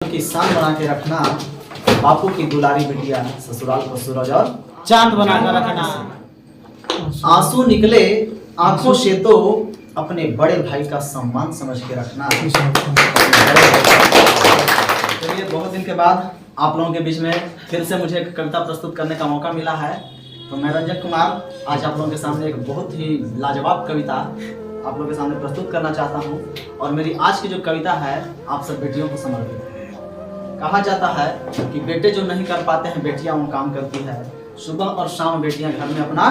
की शान बना के रखना, बापू की दुलारी बिटिया ससुराल को सूरज और चांद बना कर रखना। आंसू निकले आंखों से तो अपने बड़े भाई का सम्मान समझ के रखना। चलिए, बहुत दिन के बाद आप लोगों के बीच में फिर से मुझे एक कविता प्रस्तुत करने का मौका मिला है। तो मैं रंजन कुमार आज आप लोगों के सामने एक बहुत ही लाजवाब कविता आप लोगों के सामने प्रस्तुत करना चाहता हूँ। और मेरी आज की जो कविता है आप सब बेटियों को समर्पित है। कहा जाता है कि बेटे जो नहीं कर पाते हैं बेटियां वो काम करती है। सुबह और शाम बेटियां घर में अपना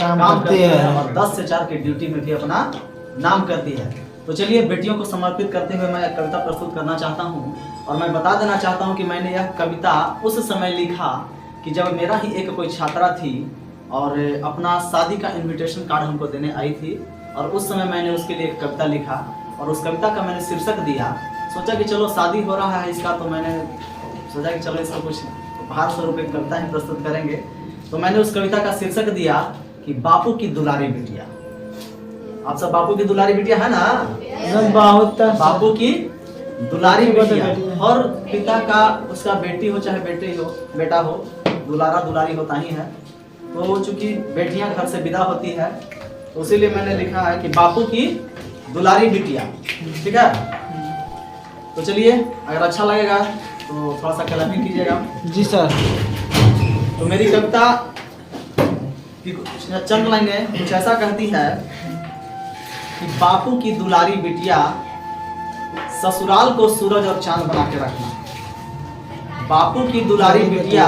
काम करती है और 10 से 4 की ड्यूटी में भी अपना नाम करती है। तो चलिए, बेटियों को समर्पित करते हुए मैं कविता प्रस्तुत करना चाहता हूँ। और मैं बता देना चाहता हूँ कि मैंने यह कविता उस समय लिखा कि जब मेरा ही एक कोई छात्रा थी और अपना शादी का इनविटेशन कार्ड हमको देने आई थी। और उस समय मैंने उसके लिए एक कविता लिखा और उस कविता का मैंने शीर्षक दिया। सोचा कि चलो शादी हो रहा है इसका, तो मैंने सोचा कि चलो इसका कुछ उपहार स्वरूप एक कविता ही प्रस्तुत करेंगे। तो मैंने उस कविता का शीर्षक दिया कि बापू की दुलारी बिटिया। आप सब बापू की दुलारी बिटिया है ना? बहुत बापू की दुलारी बिटिया। और पिता का उसका बेटी हो चाहे बेटा हो, दुलारा दुलारी होता ही है। तो चूंकि बेटियां घर से विदा होती है तो इसीलिए मैंने लिखा है कि बापू की दुलारी बिटिया। ठीक है, तो चलिए, अगर अच्छा लगेगा तो थोड़ा सा क्लैपिंग कीजिएगा। जी सर। तो मेरी कविता की चंद लाइनें कुछ ऐसा कहती है कि बापू की दुलारी बिटिया ससुराल को सूरज और चांद बना के रखना। बापू की दुलारी बिटिया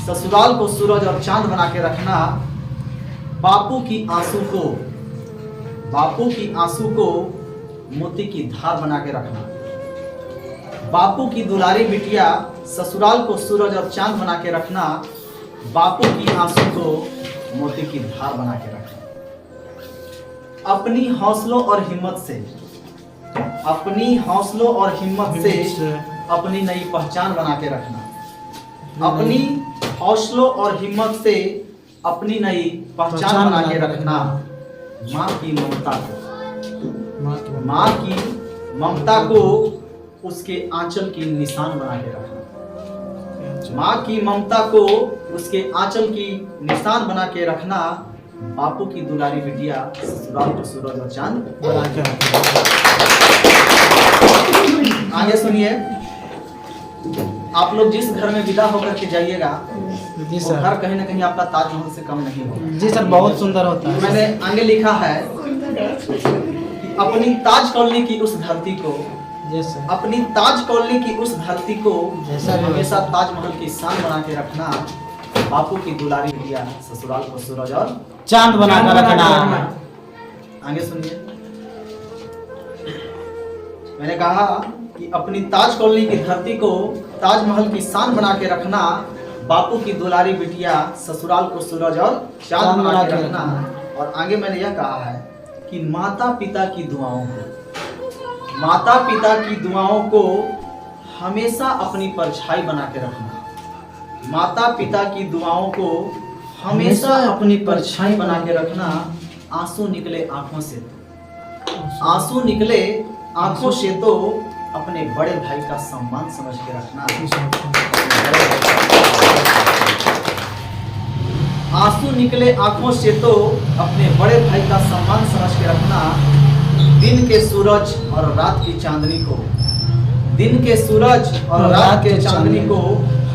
ससुराल को सूरज और चांद बना के रखना। बापू की आंसू को मोती की धार बना के रखना। बापू की दुलारी बिटिया ससुराल को सूरज और चांद बना के रखना। बापू की आंसू को मोती की धार बना के रखना। अपनी हौसलों और हिम्मत से अपनी नई पहचान बना के रखना। अपनी हौसलों और हिम्मत से अपनी नई पहचान बना के रखना। माँ की ममता को उसके आंचल की निशान बना के रखना। माँ की ममता को उसके आंचल की निशान बना के रखना। बापू की दुलारी बिटिया ससुराल को सूरज और चांद बना के रखना। आगे सुनिए, आप लोग जिस घर में विदा होकर के जाइएगा जी वो सर। घर कहीं ना कहीं आपका ताजमहल से कम नहीं होगा। जी सर, बहुत सुंदर होता है। मैंने आगे लिखा है कि अपनी ताज कॉलोनी की उस धरती को हमेशा ताजमहल की शान बना के रखना। बापू की दुलारी बिटिया ससुराल को सूरज और चांद बना कर रखना। आगे सुनिए, मैंने कहा कि अपनी ताज कॉलोनी की धरती को ताजमहल की शान बना के रखना। बापू की दुलारी बिटिया ससुराल को सूरज और चांद बना के रखना। और आगे मैंने यह कहा है कि माता पिता की दुआओं को हमेशा अपनी परछाई बना के रखना। माता पिता की दुआओं को हमेशा अपनी परछाई बना के रखना। आंसू निकले आंखों से तो अपने बड़े भाई का सम्मान समझ के रखना। आंसू निकले आंखों से तो अपने बड़े भाई का सम्मान समझ के रखना। दिन के सूरज और रात की चांदनी को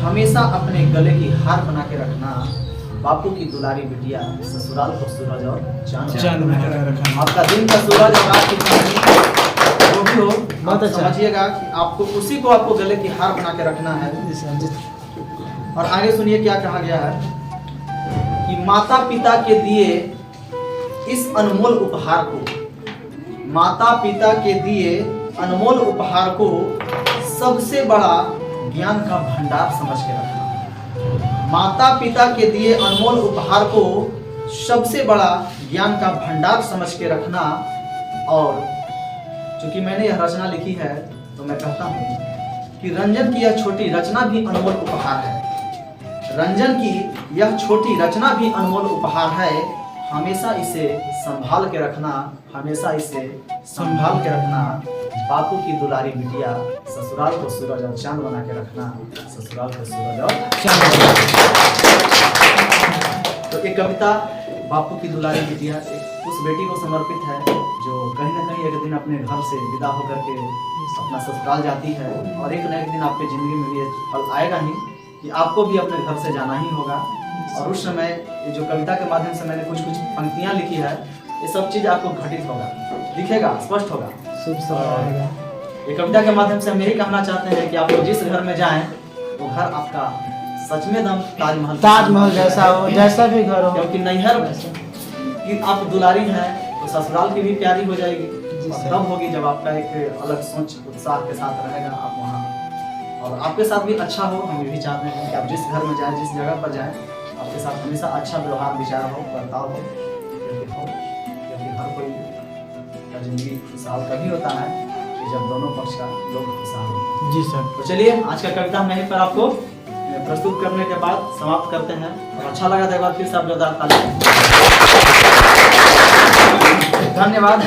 हमेशा अपने गले की हार बना के रखना। बापू की दुलारी बिटिया ससुराल को सूरज और चांद बना के रखना। आपका दिन का सूरज और रात की चांदनी जो भी हो, आप समझिएगा कि आपको गले की हार बना के रखना है। और आगे सुनिए क्या कहा गया है कि माता पिता के दिए इस अनमोल उपहार को सबसे बड़ा ज्ञान का भंडार समझ के रखना। माता पिता के दिए अनमोल उपहार को सबसे बड़ा ज्ञान का भंडार समझ के रखना। और चूंकि मैंने यह रचना लिखी है तो मैं कहता हूँ कि रंजन की यह छोटी रचना भी अनमोल उपहार है। हमेशा इसे संभाल के रखना। बापू की दुलारी बिटिया, ससुराल को सूरज और चांद बना के रखना, ससुराल को सूरज और तो ये कविता बापू की दुलारी बिटिया उस बेटी को समर्पित है जो कहीं ना कहीं एक दिन अपने घर से विदा होकर के अपना ससुराल जाती है, और एक न एक दिन आपकी ज़िंदगी में ये पल आएगा ही कि आपको भी अपने घर से जाना ही होगा। और उस समय ये जो कविता के माध्यम से मैंने कुछ कुछ पंक्तियाँ लिखी है, ये सब चीज़ आपको घटित होगा, दिखेगा, स्पष्ट होगा। शुभ समय आएगा। ये कविता के माध्यम से हम यही कहना चाहते हैं कि आप लोग जिस घर में जाएं वो घर आपका सच में दम ताजमहल जैसा हो, जैसा भी घर हो, क्योंकि नैहर की आप दुलारी हैं तो ससुराल की भी प्यारी हो जाएगी, और तब होगी जब आपका एक अलग सोच उत्साह के साथ रहेगा आप वहाँ, और आपके साथ भी अच्छा हो। हम ये भी चाहते हैं कि आप जिस घर में जाएं, जिस जगह पर जाएं, आपके साथ हमेशा अच्छा व्यवहार विचार हो, बर्ताव हो, क्योंकि हर कोई का जिंदगी खुशहाल कभी होता है कि जब दोनों पक्ष का लोग खुशहाल होते हैं। जी सर। तो चलिए आज का कविता हम यहीं पर आपको प्रस्तुत करने के बाद समाप्त करते हैं, और अच्छा लगा तो एक बार फिर से आप जोरदार ताली। धन्यवाद।